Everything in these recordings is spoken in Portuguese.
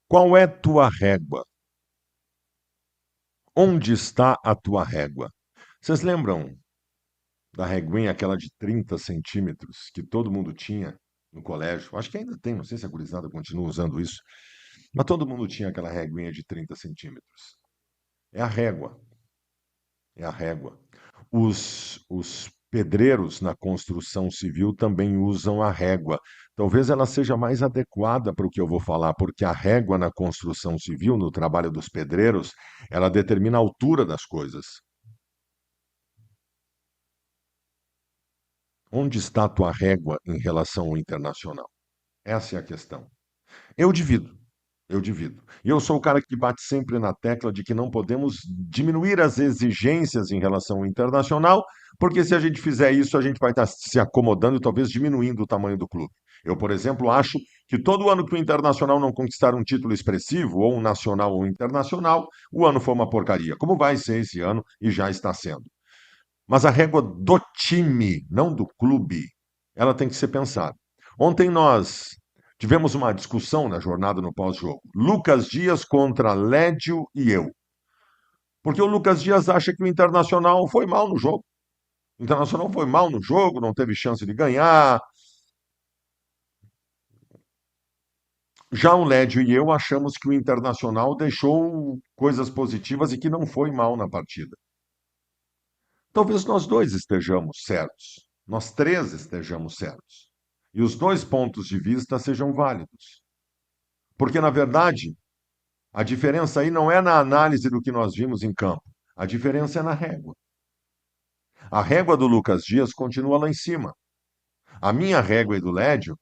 Qual é tua régua? Onde está a tua régua? Vocês lembram da reguinha, aquela de 30 centímetros, que todo mundo tinha no colégio? Acho que ainda tem, não sei se a gurizada continua usando isso, mas todo mundo tinha aquela reguinha de 30 centímetros. É a régua, é a régua. Os pedreiros na construção civil também usam a régua. Talvez ela seja mais adequada para o que eu vou falar, porque a régua na construção civil, no trabalho dos pedreiros, ela determina a altura das coisas. Onde está a tua régua em relação ao internacional? Essa é a questão. Eu divido. Eu divido. E eu sou o cara que bate sempre na tecla de que não podemos diminuir as exigências em relação ao internacional, porque se a gente fizer isso, a gente vai estar se acomodando e talvez diminuindo o tamanho do clube. Eu, por exemplo, acho que todo ano que o Internacional não conquistar um título expressivo, ou um nacional ou um internacional, o ano foi uma porcaria, como vai ser esse ano e já está sendo. Mas a régua do time, não do clube, ela tem que ser pensada. Ontem nós tivemos uma discussão na jornada no pós-jogo. Lucas Dias contra Lédio e eu. Porque o Lucas Dias acha que o Internacional foi mal no jogo. O Internacional foi mal no jogo, não teve chance de ganhar. Já o Lédio e eu achamos que o Internacional deixou coisas positivas e que não foi mal na partida. Talvez nós dois estejamos certos, nós três estejamos certos. E os dois pontos de vista sejam válidos. Porque, na verdade, a diferença aí não é na análise do que nós vimos em campo. A diferença é na régua. A régua do Lucas Dias continua lá em cima. A minha régua e do Lédio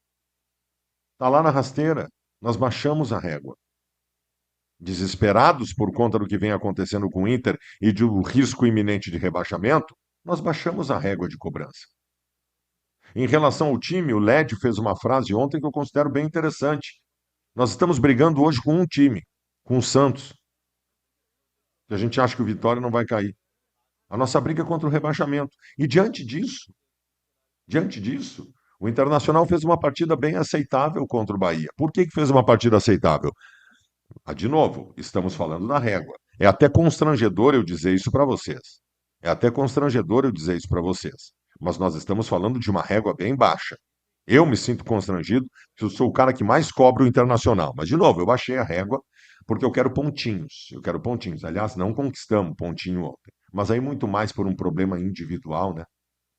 está lá na rasteira. Nós baixamos a régua. Desesperados por conta do que vem acontecendo com o Inter e do risco iminente de rebaixamento, nós baixamos a régua de cobrança. Em relação ao time, o Lédio fez uma frase ontem que eu considero bem interessante. Nós estamos brigando hoje com um time, com o Santos, que a gente acha que o Vitória não vai cair. A nossa briga é contra o rebaixamento. E diante disso, o Internacional fez uma partida bem aceitável contra o Bahia. Por que fez uma partida aceitável? Ah, de novo, estamos falando da régua. É até constrangedor eu dizer isso para vocês. É até constrangedor eu dizer isso para vocês. Mas nós estamos falando de uma régua bem baixa. Eu me sinto constrangido, porque eu sou o cara que mais cobra o Internacional. Mas, de novo, eu baixei a régua porque eu quero pontinhos. Eu quero pontinhos. Aliás, não conquistamos pontinho ontem. Mas aí muito mais por um problema individual, né?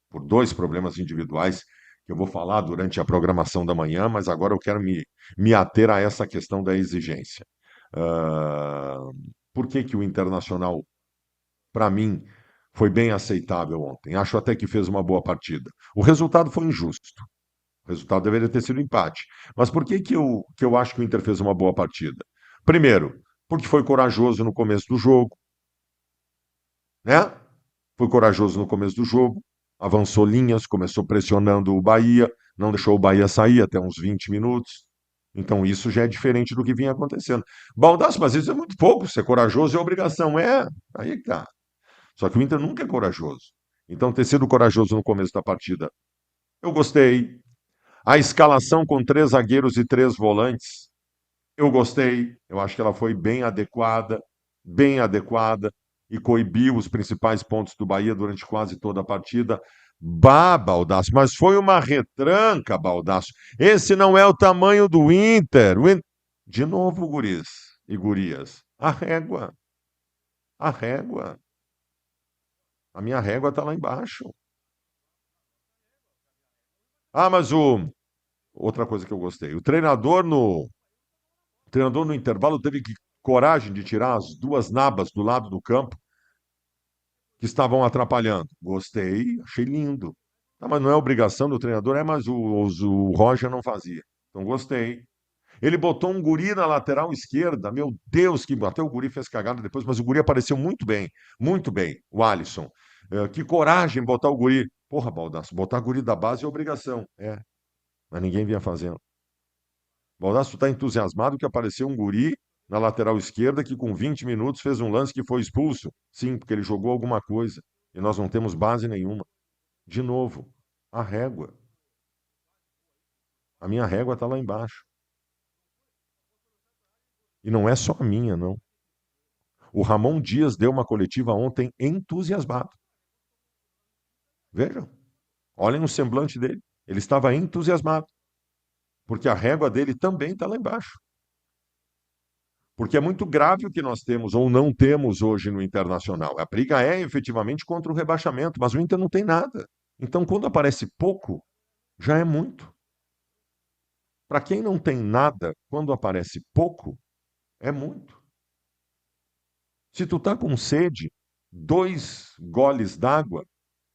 Por dois problemas individuais que eu vou falar durante a programação da manhã, mas agora eu quero me ater a essa questão da exigência. Ah, por que que o Internacional, para mim, foi bem aceitável ontem? Acho até que fez uma boa partida. O resultado foi injusto. O resultado deveria ter sido empate. Mas por que que eu acho que o Inter fez uma boa partida? Primeiro, porque foi corajoso no começo do jogo, né? Foi corajoso no começo do jogo, avançou linhas, começou pressionando o Bahia, não deixou o Bahia sair até uns 20 minutos. Então isso já é diferente do que vinha acontecendo. Baldasso, mas isso é muito pouco, ser corajoso é obrigação. É, aí que tá. Só que o Inter nunca é corajoso. Então ter sido corajoso no começo da partida, eu gostei. A escalação com três zagueiros e três volantes, eu gostei. Eu acho que ela foi bem adequada, e coibiu os principais pontos do Bahia durante quase toda a partida. Bah, Baldaço, mas foi uma retranca, Baldaço. Esse não é o tamanho do Inter. De novo, guris e gurias. A régua, a régua. A minha régua está lá embaixo. Ah, mas outra coisa que eu gostei. O treinador no intervalo teve coragem de tirar as duas nabas do lado do campo que estavam atrapalhando. Gostei, achei lindo. Ah, mas não é obrigação do treinador, mas o Roger não fazia. Então gostei. Ele botou um guri na lateral esquerda. Meu Deus, que até o guri fez cagada depois, mas o guri apareceu muito bem, o Alisson. Que coragem botar o guri. Porra, Baldasso, botar guri da base é obrigação. É, mas ninguém vinha fazendo. Baldasso está entusiasmado que apareceu um guri na lateral esquerda que com 20 minutos fez um lance que foi expulso. Sim, porque ele jogou alguma coisa. E nós não temos base nenhuma. De novo, a régua. A minha régua está lá embaixo. E não é só a minha, não. O Ramon Dias deu uma coletiva ontem entusiasmado. Vejam, olhem o semblante dele. Ele estava entusiasmado, porque a régua dele também está lá embaixo. Porque é muito grave o que nós temos ou não temos hoje no Internacional. A briga é efetivamente contra o rebaixamento, mas o Inter não tem nada. Então, quando aparece pouco, já é muito. Para quem não tem nada, quando aparece pouco, é muito. Se tu tá com sede, 2 goles d'água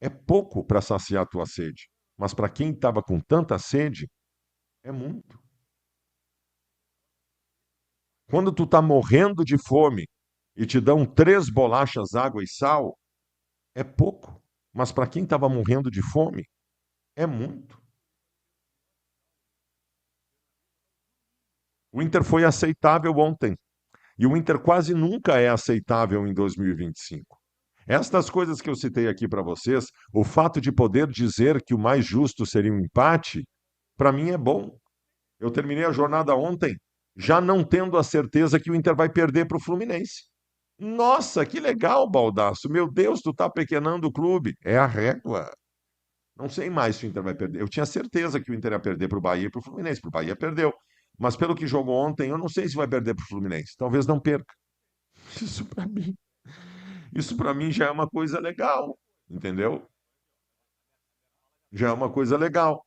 é pouco para saciar a tua sede. Mas para quem estava com tanta sede, é muito. Quando tu tá morrendo de fome e te dão 3 bolachas, água e sal, é pouco. Mas para quem estava morrendo de fome, é muito. O Inter foi aceitável ontem. E o Inter quase nunca é aceitável em 2025. Estas coisas que eu citei aqui para vocês, o fato de poder dizer que o mais justo seria um empate, para mim é bom. Eu terminei a jornada ontem já não tendo a certeza que o Inter vai perder para o Fluminense. Nossa, que legal, Baldaço. Meu Deus, tu tá pequenando o clube. É a régua. Não sei mais se o Inter vai perder. Eu tinha certeza que o Inter ia perder para o Bahia e para o Fluminense. Para o Bahia perdeu. Mas pelo que jogou ontem, eu não sei se vai perder para o Fluminense. Talvez não perca. Isso para mim, isso para mim já é uma coisa legal, entendeu? Já é uma coisa legal.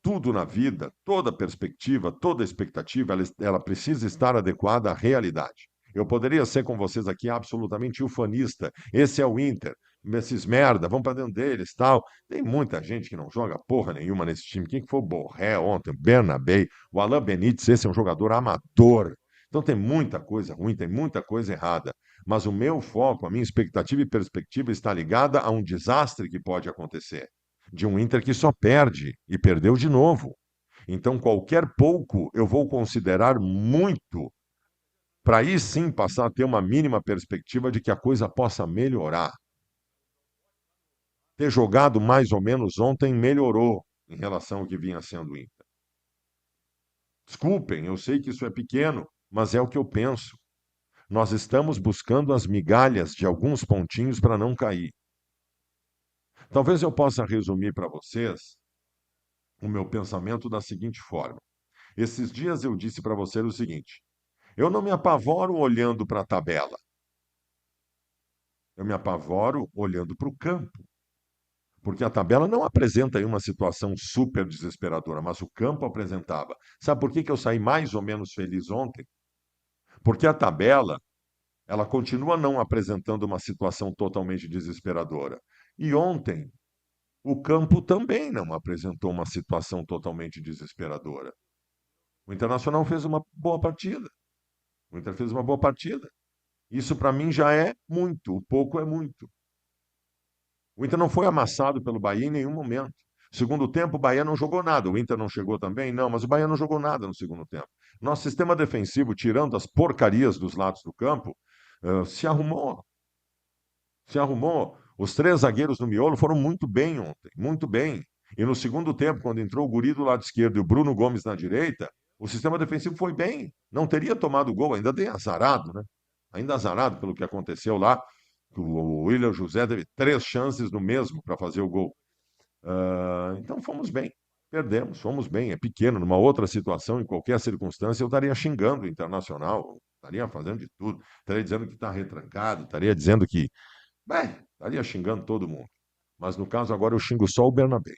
Tudo na vida, toda perspectiva, toda expectativa, ela precisa estar adequada à realidade. Eu poderia ser com vocês aqui absolutamente ufanista. Esse é o Inter, esses merda, vão para dentro deles, tal. Tem muita gente que não joga porra nenhuma nesse time. Quem que foi o Borré ontem? O Bernabé, o Alain Benítez, esse é um jogador amador. Então tem muita coisa ruim, tem muita coisa errada. Mas o meu foco, a minha expectativa e perspectiva está ligada a um desastre que pode acontecer de um Inter que só perde e perdeu de novo. Então, qualquer pouco eu vou considerar muito para aí sim passar a ter uma mínima perspectiva de que a coisa possa melhorar. Ter jogado mais ou menos ontem melhorou em relação ao que vinha sendo o Inter. Desculpem, eu sei que isso é pequeno, mas é o que eu penso. Nós estamos buscando as migalhas de alguns pontinhos para não cair. Talvez eu possa resumir para vocês o meu pensamento da seguinte forma. Esses dias eu disse para você o seguinte: eu não me apavoro olhando para a tabela, eu me apavoro olhando para o campo, porque a tabela não apresenta aí uma situação super desesperadora, mas o campo apresentava. Sabe por que que eu saí mais ou menos feliz ontem? Porque a tabela, ela continua não apresentando uma situação totalmente desesperadora. E ontem, o campo também não apresentou uma situação totalmente desesperadora. O Internacional fez uma boa partida. O Inter fez uma boa partida. Isso para mim já é muito, o pouco é muito. O Inter não foi amassado pelo Bahia em nenhum momento. Segundo tempo, o Bahia não jogou nada. O Inter não chegou também? Não, mas o Bahia não jogou nada no segundo tempo. Nosso sistema defensivo, tirando as porcarias dos lados do campo, se arrumou. Se arrumou. Os 3 zagueiros no miolo foram muito bem ontem, muito bem. E no segundo tempo, quando entrou o Guri do lado esquerdo e o Bruno Gomes na direita, o sistema defensivo foi bem. Não teria tomado gol, ainda bem azarado, né? Ainda azarado pelo que aconteceu lá. O William José teve 3 chances no mesmo para fazer o gol. Então fomos bem, perdemos, fomos bem. É pequeno, numa outra situação, em qualquer circunstância, eu estaria xingando o Internacional, estaria fazendo de tudo, estaria dizendo que está retrancado, estaria dizendo que. Bem, estaria xingando todo mundo. Mas no caso agora eu xingo só o Bernabé.